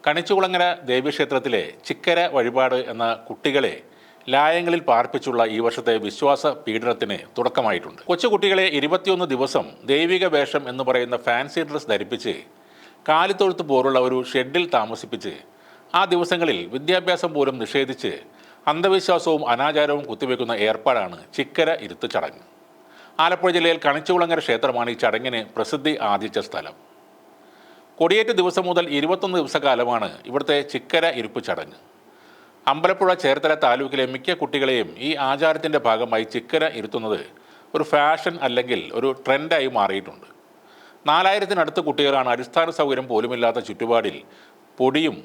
കണിച്ചുകുളങ്ങര ദേവീക്ഷേത്രത്തിലെ ചിക്കര വഴിപാട് എന്ന കുട്ടികളെ ലായങ്ങളിൽ പാർപ്പിച്ചുള്ള ഈ വർഷത്തെ വിശ്വാസ പീഡനത്തിന് തുടക്കമായിട്ടുണ്ട്. കൊച്ചുകുട്ടികളെ 21 ദിവസം ദൈവിക വേഷം എന്ന് പറയുന്ന ഫാൻസി ഡ്രസ് ധരിപ്പിച്ച് കാലിത്തൊഴുത്ത് പോലുള്ള ഒരു ഷെഡിൽ താമസിപ്പിച്ച് ആ ദിവസങ്ങളിൽ വിദ്യാഭ്യാസം പോലും നിഷേധിച്ച് അന്ധവിശ്വാസവും അനാചാരവും കുത്തിവെക്കുന്ന ഏർപ്പാടാണ് ചിക്കര ഇരുത്ത് ചടങ്ങ്. ആലപ്പുഴ ജില്ലയിൽ കണിച്ചുകുളങ്ങര ക്ഷേത്രമാണ് ഈ ചടങ്ങിന് പ്രസിദ്ധി ആർജിച്ച സ്ഥലം. കൊടിയേറ്റ് ദിവസം മുതൽ 21 ദിവസക്കാലമാണ് ഇവിടുത്തെ ചിക്കര ഇരുപ്പ് ചടങ്ങ്. അമ്പലപ്പുഴ ചേർത്തല താലൂക്കിലെ മിക്ക കുട്ടികളെയും ഈ ആചാരത്തിൻ്റെ ഭാഗമായി ചിക്കര ഇരുത്തുന്നത് ഒരു ഫാഷൻ അല്ലെങ്കിൽ ഒരു ട്രെൻഡായി മാറിയിട്ടുണ്ട്. 4000-നടുത്ത് കുട്ടികളാണ് അടിസ്ഥാന സൗകര്യം പോലുമില്ലാത്ത ചുറ്റുപാടിൽ പൊടിയും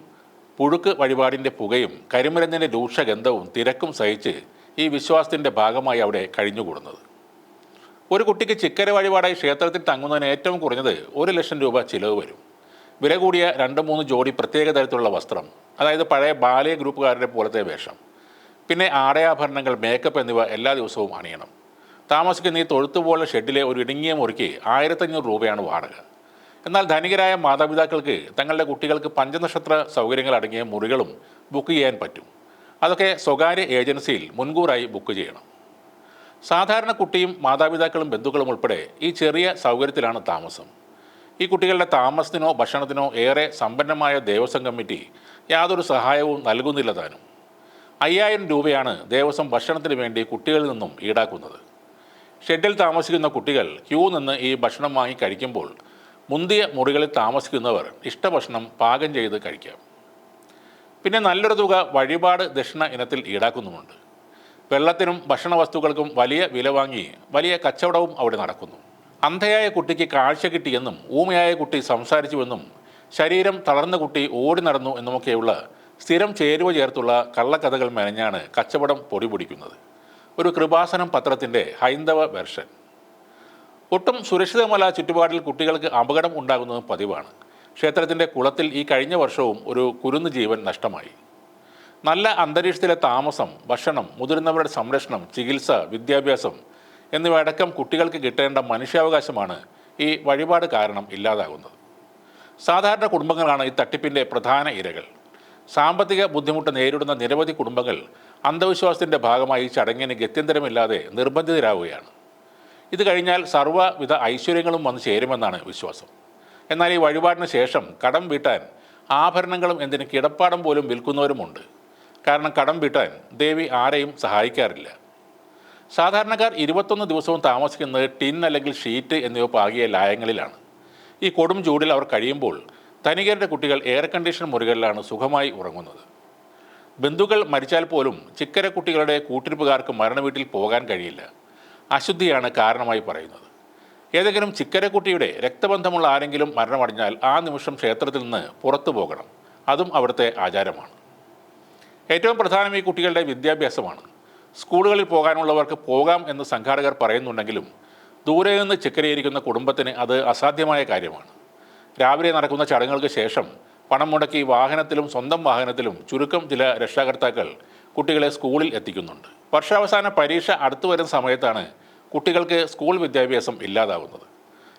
പുഴുക്ക് വഴിപാടിൻ്റെ പുകയും കരിമരുന്നിൻ്റെ രൂക്ഷഗന്ധവും തിരക്കും സഹിച്ച് ഈ വിശ്വാസത്തിൻ്റെ ഭാഗമായി അവിടെ കഴിഞ്ഞുകൂടുന്നത്. ഒരു കുട്ടിക്ക് ചിക്കര വഴിപാടായി ക്ഷേത്രത്തിൽ തങ്ങുന്നതിന് ഏറ്റവും കുറഞ്ഞത് 1 ലക്ഷം രൂപ ചിലവ് വരും. വില കൂടിയ 2-3 ജോഡി പ്രത്യേക തരത്തിലുള്ള വസ്ത്രം, അതായത് പഴയ ബാലയ ഗ്രൂപ്പുകാരുടെ പോലത്തെ വേഷം, പിന്നെ ആടയാഭരണങ്ങൾ, മേക്കപ്പ് എന്നിവ എല്ലാ ദിവസവും അണിയണം. താമസിക്കുന്ന ഈ തൊഴുത്തുപോലെ ഷെഡിലെ ഒരു ഇടുങ്ങിയ മുറിക്ക് 1500 രൂപയാണ് വാടക. എന്നാൽ ധനികരായ മാതാപിതാക്കൾക്ക് തങ്ങളുടെ കുട്ടികൾക്ക് പഞ്ചനക്ഷത്ര സൗകര്യങ്ങൾ അടങ്ങിയ മുറികളും ബുക്ക് ചെയ്യാൻ പറ്റും. അതൊക്കെ സ്വകാര്യ ഏജൻസിയിൽ മുൻകൂറായി ബുക്ക് ചെയ്യണം. സാധാരണ കുട്ടിയും മാതാപിതാക്കളും ബന്ധുക്കളും ഉൾപ്പെടെ ഈ ചെറിയ സൗകര്യത്തിലാണ് താമസം. ഈ കുട്ടികളുടെ താമസത്തിനോ ഭക്ഷണത്തിനോ ഏറെ സമ്പന്നമായ ദേവസ്വം കമ്മിറ്റി യാതൊരു സഹായവും നൽകുന്നില്ല താനും. 5000 രൂപയാണ് ദേവസ്വം ഭക്ഷണത്തിന് വേണ്ടി കുട്ടികളിൽ നിന്നും ഈടാക്കുന്നത്. ഷെഡിൽ താമസിക്കുന്ന കുട്ടികൾ ക്യൂ നിന്ന് ഈ ഭക്ഷണം വാങ്ങി കഴിക്കുമ്പോൾ മുന്തിയ മുറികളിൽ താമസിക്കുന്നവർ ഇഷ്ടഭക്ഷണം പാകം ചെയ്ത് കഴിക്കാം. പിന്നെ നല്ലൊരു തുക വഴിപാട് ദക്ഷിണ ഇനത്തിൽ ഈടാക്കുന്നുമുണ്ട്. വെള്ളത്തിനും ഭക്ഷണ വസ്തുക്കൾക്കും വലിയ വില വാങ്ങി വലിയ കച്ചവടവും അവിടെ നടക്കുന്നു. അന്ധയായ കുട്ടിക്ക് കാഴ്ച കിട്ടിയെന്നും ഊമയായ കുട്ടി സംസാരിച്ചുവെന്നും ശരീരം തളർന്ന കുട്ടി ഓടി നടന്നു എന്നുമൊക്കെയുള്ള സ്ഥിരം ചേരുവ ചേർത്തുള്ള കള്ളക്കഥകൾ മെനഞ്ഞാണ് കച്ചവടം പൊടിപൊടിക്കുന്നത്. ഒരു കൃപാസനം പത്രത്തിൻ്റെ ഹൈന്ദവ വെർഷൻ. ഒട്ടും സുരക്ഷിതമല്ല ചുറ്റുപാടിൽ കുട്ടികൾക്ക് അപകടം ഉണ്ടാകുന്നതും പതിവാണ്. ക്ഷേത്രത്തിൻ്റെ കുളത്തിൽ ഈ കഴിഞ്ഞ വർഷവും ഒരു കുരുന്നു ജീവൻ നഷ്ടമായി. നല്ല അന്തരീക്ഷത്തിലെ താമസം, ഭക്ഷണം, മുതിർന്നവരുടെ സംരക്ഷണം, ചികിത്സ, വിദ്യാഭ്യാസം എന്നിവയടക്കം കുട്ടികൾക്ക് കിട്ടേണ്ട മനുഷ്യാവകാശമാണ് ഈ വഴിപാട് കാരണം ഇല്ലാതാകുന്നത്. സാധാരണ കുടുംബങ്ങളാണ് ഈ തട്ടിപ്പിൻ്റെ പ്രധാന ഇരകൾ. സാമ്പത്തിക ബുദ്ധിമുട്ട് നേരിടുന്ന നിരവധി കുടുംബങ്ങൾ അന്ധവിശ്വാസത്തിൻ്റെ ഭാഗമായി ചടങ്ങിന് ഗത്യന്തരമില്ലാതെ നിർബന്ധിതരാവുകയാണ്. ഇത് കഴിഞ്ഞാൽ സർവ്വവിധ ഐശ്വര്യങ്ങളും വന്നു ചേരുമെന്നാണ് വിശ്വാസം. എന്നാൽ ഈ വഴിപാടിന് ശേഷം കടം വീട്ടാൻ ആഭരണങ്ങളും എന്തിന് കിടപ്പാടം പോലും വിൽക്കുന്നവരുമുണ്ട്. കാരണം കടം വീട്ടാൻ ദേവി ആരെയും സഹായിക്കാറില്ല. സാധാരണക്കാർ 21 ദിവസവും താമസിക്കുന്നത് ടിൻ അല്ലെങ്കിൽ ഷീറ്റ് എന്നിവ പാകിയ ലായങ്ങളിലാണ്. ഈ കൊടും ചൂടിൽ അവർ കഴിയുമ്പോൾ ധനികരുടെ കുട്ടികൾ എയർ കണ്ടീഷൻ മുറികളിലാണ് സുഖമായി ഉറങ്ങുന്നത്. ബന്ധുക്കൾ മരിച്ചാൽ പോലും ചിക്കര കുട്ടികളുടെ കൂട്ടിരിപ്പുകാർക്ക് മരണവീട്ടിൽ പോകാൻ കഴിയില്ല. അശുദ്ധിയാണ് കാരണമായി പറയുന്നത്. ഏതെങ്കിലും ചിക്കരക്കുട്ടിയുടെ രക്തബന്ധമുള്ള ആരെങ്കിലും മരണമടഞ്ഞാൽ ആ നിമിഷം ക്ഷേത്രത്തിൽ നിന്ന് പുറത്തു പോകണം. അതും അവിടുത്തെ ആചാരമാണ്. ഏറ്റവും പ്രധാനം ഈ കുട്ടികളുടെ വിദ്യാഭ്യാസമാണ്. സ്കൂളുകളിൽ പോകാനുള്ളവർക്ക് പോകാം എന്ന് സംഘാടകർ പറയുന്നുണ്ടെങ്കിലും ദൂരെ നിന്ന് ചിക്കരയിരിക്കുന്ന കുടുംബത്തിന് അത് അസാധ്യമായ കാര്യമാണ്. രാവിലെ നടക്കുന്ന ചടങ്ങുകൾക്ക് ശേഷം പണം മുടക്കി വാഹനത്തിലും സ്വന്തം വാഹനത്തിലും ചുരുക്കം ചില രക്ഷാകർത്താക്കൾ കുട്ടികളെ സ്കൂളിൽ എത്തിക്കുന്നുണ്ട്. വർഷാവസാന പരീക്ഷ അടുത്തു വരുന്ന സമയത്താണ് കുട്ടികൾക്ക് സ്കൂൾ വിദ്യാഭ്യാസം ഇല്ലാതാവുന്നത്.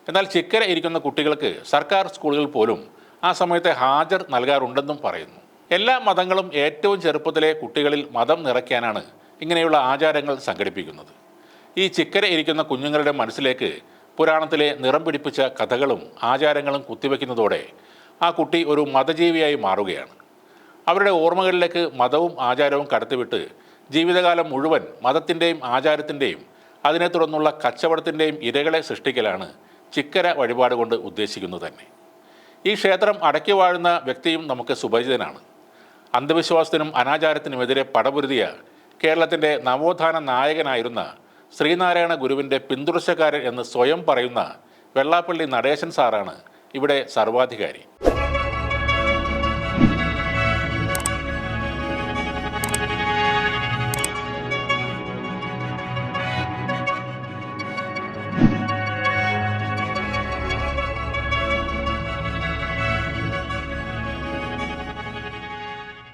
എന്നാൽ ചിക്കര ഇരിക്കുന്ന കുട്ടികൾക്ക് സർക്കാർ സ്കൂളുകൾ പോലും ആ സമയത്തെ ഹാജർ നൽകാറുണ്ടെന്നും പറയുന്നു. എല്ലാ മതങ്ങളും ഏറ്റവും ചെറുപ്പത്തിലെ കുട്ടികളിൽ മതം നിറയ്ക്കാനാണ് ഇങ്ങനെയുള്ള ആചാരങ്ങൾ സംഘടിപ്പിക്കുന്നത്. ഈ ചിക്കര ഇരിക്കുന്ന കുഞ്ഞുങ്ങളുടെ മനസ്സിലേക്ക് പുരാണത്തിലെ നിറം പിടിപ്പിച്ച കഥകളും ആചാരങ്ങളും കുത്തിവെക്കുന്നതോടെ ആ കുട്ടി ഒരു മതജീവിയായി മാറുകയാണ്. അവരുടെ ഓർമ്മകളിലേക്ക് മതവും ആചാരവും കടത്തിവിട്ട് ജീവിതകാലം മുഴുവൻ മതത്തിൻ്റെയും ആചാരത്തിൻ്റെയും അതിനെ തുടർന്നുള്ള കച്ചവടത്തിൻ്റെയും ഇരകളെ സൃഷ്ടിക്കലാണ് ചിക്കര വഴിപാട് കൊണ്ട് ഉദ്ദേശിക്കുന്നത് തന്നെ. ഈ ക്ഷേത്രം അടക്കി വാഴുന്ന വ്യക്തിയും നമുക്ക് സുപരിചിതനാണ്. അന്ധവിശ്വാസത്തിനും അനാചാരത്തിനുമെതിരെ പടപൊരുതിയ കേരളത്തിൻ്റെ നവോത്ഥാന നായകനായിരുന്ന ശ്രീനാരായണ ഗുരുവിൻ്റെ പിന്തുടർച്ചക്കാരൻ എന്ന് സ്വയം പറയുന്ന വെള്ളാപ്പള്ളി നടേശൻ സാറാണ് ഇവിടെ സർവാധികാരി.